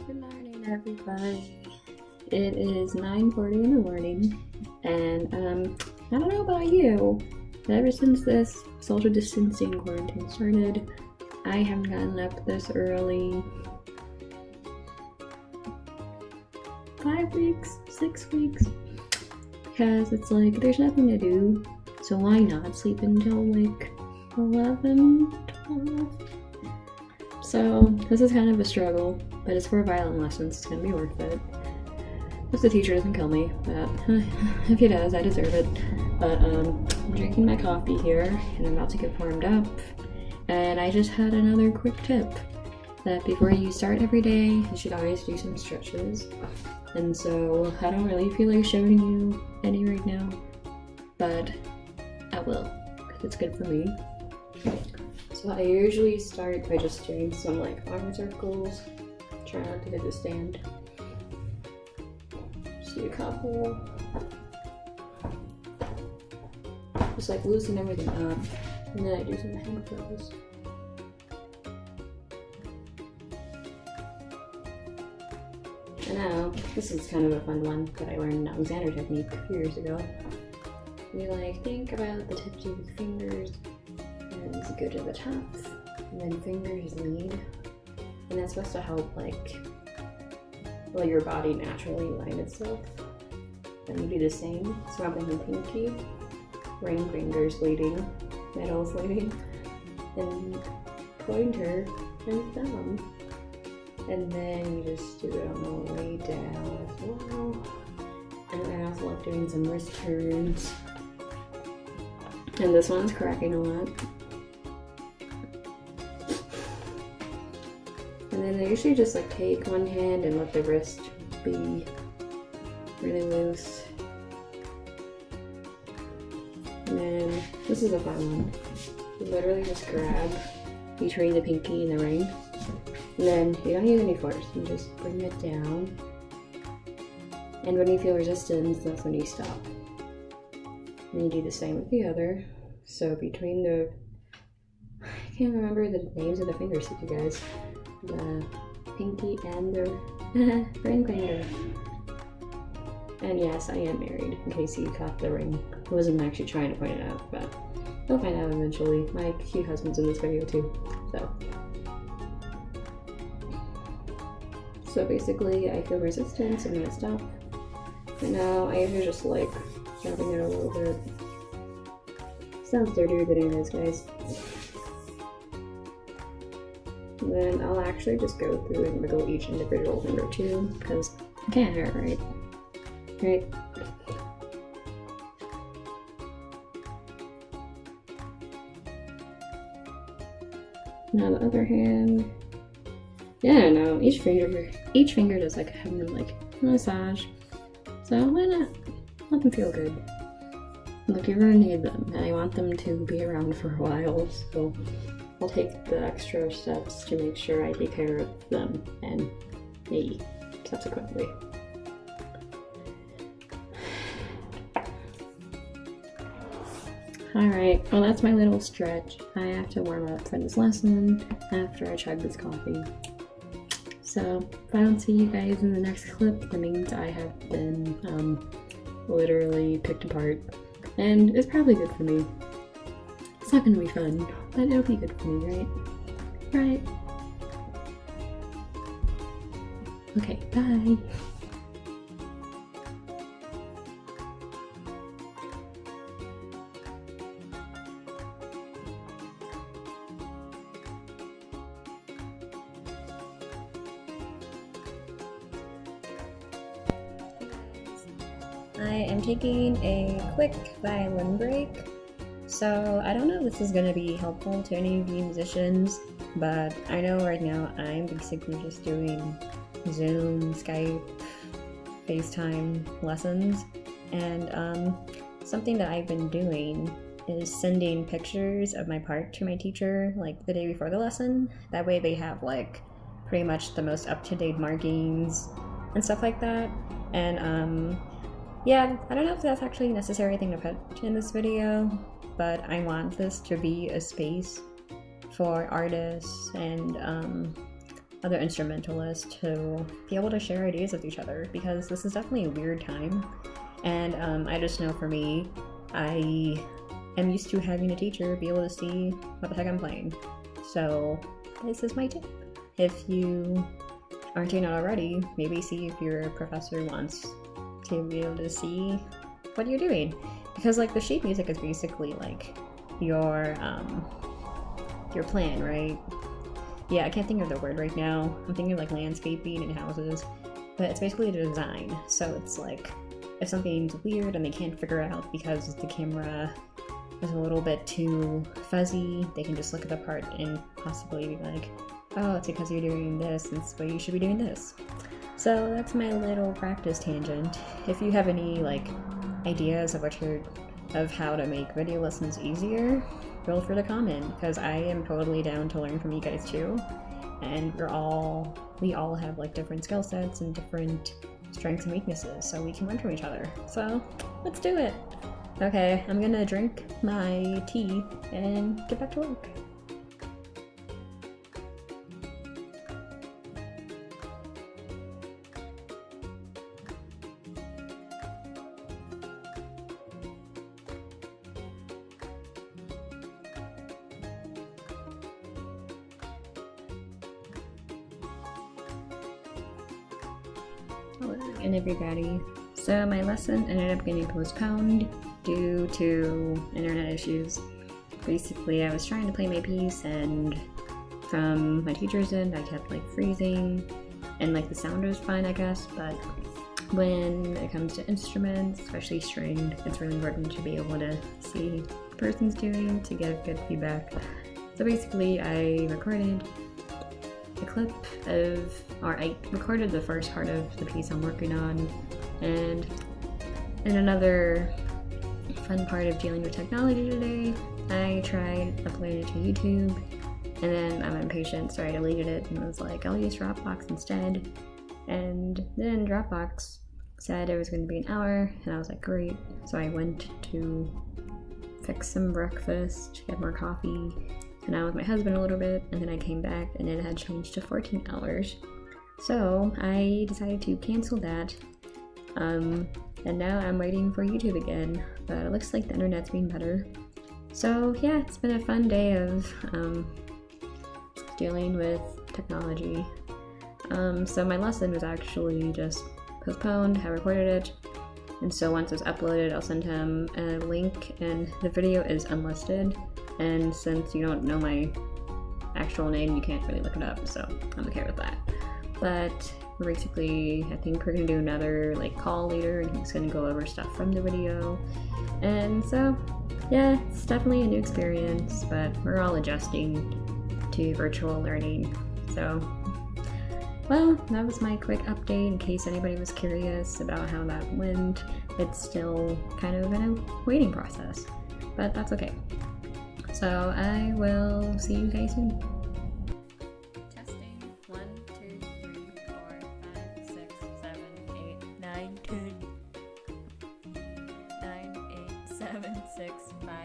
Good morning, everybody. It is 9:40 in the morning, and I don't know about you, but ever since this social distancing quarantine started, I haven't gotten up this early. 5 weeks, 6 weeks, because it's like there's nothing to do, so why not sleep until like 11, 12? So this is kind of a struggle, but it's for violin lessons. It's gonna be worth it. If the teacher doesn't kill me, but if he does, I deserve it. But I'm drinking my coffee here, and I'm about to get warmed up. And I just had another quick tip that before you start every day, you should always do some stretches. And so I don't really feel like showing you any right now, but I will, because it's good for me. So I usually start by just doing some like arm circles. Try not to hit the stand. Just do a couple. Just like loosen everything up. And then I do some hand throws. And now, this is kind of a fun one that I learned in Alexander technique a few years ago. You like think about the tips of your fingers. And go to the top, and then fingers lead, and that's supposed to help like let your body naturally line itself. Then you do the same, swapping the pinky, ring fingers leading, middle's leading, and pointer and thumb. And then you just do it on the way down as well. And then I also like doing some wrist turns. And this one's cracking a lot. And then I usually just like take one hand and let the wrist be really loose. And then this is a fun one. You literally just grab between the pinky and the ring. And then you don't use any force, you just bring it down. And when you feel resistance, that's when you stop. And you do the same with the other. So between the, I can't remember the names of the fingers with you guys. The pinky and the ring finger. And yes, I am married, in case you caught the ring. I wasn't actually trying to point it out, but you'll find out eventually. My cute husband's in this video too, so basically I feel resistance, I'm gonna stop. And now I usually just like grabbing it a little bit. Sounds dirtier than it is, guys. And then I'll actually just go through and wiggle each individual finger too, because it can't hurt, right? Right? Now the other hand. Yeah, no, each finger does like have them like massage. So why not let them feel good? Look, you're gonna need them, and I want them to be around for a while, so I'll take the extra steps to make sure I take care of them and me subsequently. Alright, well that's my little stretch. I have to warm up for this lesson after I chug this coffee. So if I don't see you guys in the next clip, that means I have been literally picked apart. And it's probably good for me. It's not gonna be fun, but it'll be good for me, right? Right. Okay, bye. I am taking a quick violin break. So I don't know if this is going to be helpful to any of you musicians, but I know right now I'm basically just doing Zoom, Skype, FaceTime lessons, and something that I've been doing is sending pictures of my part to my teacher like the day before the lesson. That way they have like pretty much the most up-to-date markings and stuff like that. And yeah, I don't know if that's actually a necessary thing to put in this video, but I want this to be a space for artists and other instrumentalists to be able to share ideas with each other, because this is definitely a weird time. And I just know for me, I am used to having a teacher be able to see what the heck I'm playing. So this is my tip. If you aren't doing it already, maybe see if your professor wants to be able to see what you're doing. Because like the sheet music is basically like your plan, right? Yeah, I can't think of the word right now. I'm thinking of like landscaping and houses, but it's basically the design. So it's like if something's weird and they can't figure out because the camera is a little bit too fuzzy, they can just look at the part and possibly be like, oh, it's because you're doing this, and so you should be doing this. So that's my little practice tangent. If you have any like ideas of how to make video lessons easier, feel free to comment, because I am totally down to learn from you guys too. And we all have like different skill sets and different strengths and weaknesses, so we can learn from each other. So let's do it. Okay, I'm gonna drink my tea and get back to work. Hello again, everybody. So my lesson ended up getting postponed due to internet issues. Basically, I was trying to play my piece, and from my teacher's end, I kept like freezing, and like the sound was fine, I guess, but when it comes to instruments, especially stringed, it's really important to be able to see what the person's doing to get good feedback. So basically, I recorded I recorded the first part of the piece I'm working on, and in another fun part of dealing with technology today, I tried uploading it to YouTube, and then I'm impatient, so I deleted it and was like, I'll use Dropbox instead. And then Dropbox said it was going to be an hour, and I was like, great. So I went to fix some breakfast, get more coffee, and out with my husband a little bit, and then I came back and it had changed to 14 hours. So I decided to cancel that, and now I'm waiting for YouTube again, but it looks like the internet's being better. So yeah, it's been a fun day of dealing with technology. So my lesson was actually just postponed. I recorded it, and so once it's uploaded, I'll send him a link, and the video is unlisted. And since you don't know my actual name, you can't really look it up, so I'm okay with that. But basically, I think we're gonna do another like call later, and he's gonna go over stuff from the video. And so, yeah, it's definitely a new experience, but we're all adjusting to virtual learning. So, well, that was my quick update in case anybody was curious about how that went. It's still kind of in a waiting process, but that's okay. So I will see you guys soon. Testing. 1, 2, 3, 4, 5, 6, 7, 8, 9, 10. 9, 8, 7, 6, 5,